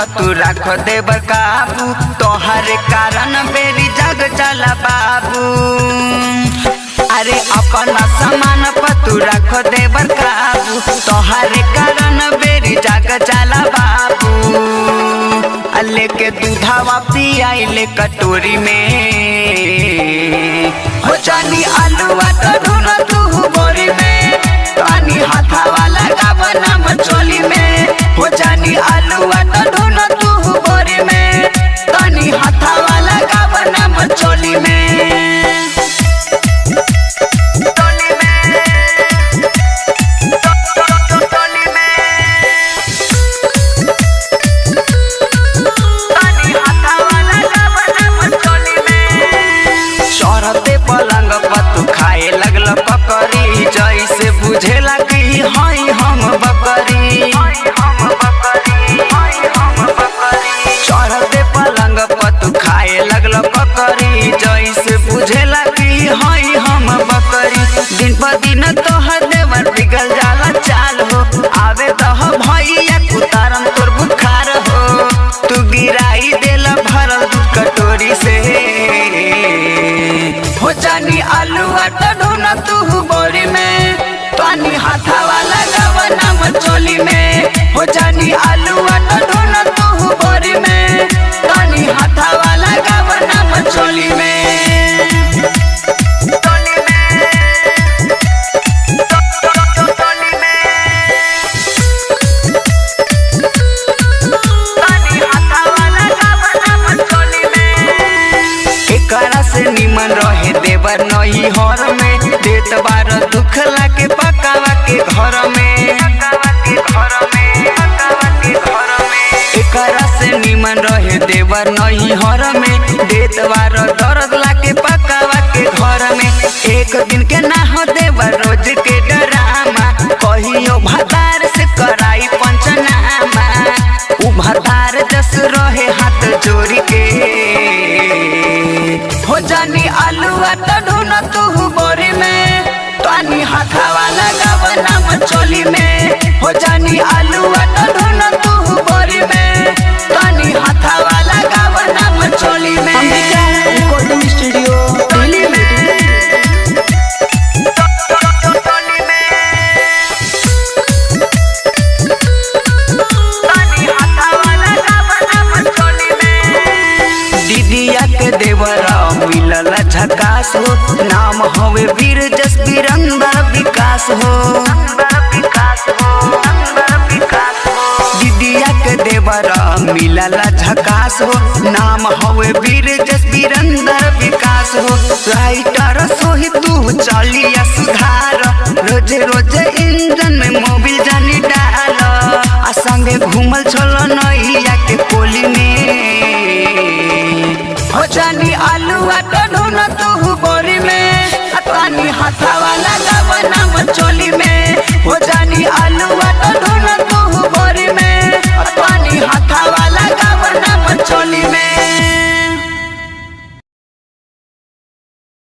पतू रख देवर काबू, तोहर कारण बेरी जग चला बाबू। अरे अपना सामान पतू रख देवर काबू, तोहर कारण बेरी जग चला बाबू। लेके दूधावा पियाइले कटोरी में, हो जानी आलूआ तो ढूंढ तू बोरी में, पानी हाथा वाला गावना मचोली में। हो जानी आलूआ तो ढूंढ तू बोरी में, पानी हाथा वाला गावना मचोली में। पलंग पतू खाए लगल पकड़ी, जैसे बुझेला कि हई हम बकरी। चढ़ते पलंग पतू खाए लगल पकड़ी, जैसे बुझेला कि हई हम बकरी। दिन पर दिन तोहर देवर बिगल जाला चाल हो, आवे तह भैया कुतारम तोर बुखार हो। तू गिराई देला भरल दूध कटोरी से, हो जानी आलूआ तो ढूंढ तू बोरी में, पानी हाथा वाला गावना मचोली में। हो जानी आलूआ तो ढूंढ तू बोरी में, पानी हाथा वाला गावना मचोली में। एकरा से निमन रहे देवर नई हर में, देत बार दुख लाके पकावा के घर में। एकरा से निमन रहे देवर नई हर में, देत बार दर्द लाके पकावा के घर में। एक दिन के ना हो देवर रोज के डरामा, कहियो भतार से कराई पंचनामा। उ भतार जस रहे हाथ जोड़ी के, हो जानी आलूआ तो ढूंढ तू बोरी में, पानी हाथा वाला गावना मचोली में। हो जानी आलूआ तो ढूंढ तू बोरी में, पानी हाथा वाला गावना मचोली में। अंबिका रिकॉर्डिंग स्टूडियो दिल्ली में। दीदिया के देवरा मिलल झकास हो, नाम हवे वीर जस वीरंदर विकास हो। दीदिया के देवरा मिलल झकास हो, नाम हवे वीर जस वीरंदर विकास हो। राइटर सोही तू चलिया सुधार, रोजे रोजे इंजन में मोबिल जानी डाल। आ संगे घूमल छलो नैया के कोली में, हो जानी आलूआ तो ढूंढ तू बोरी में, पानी हाथा वाला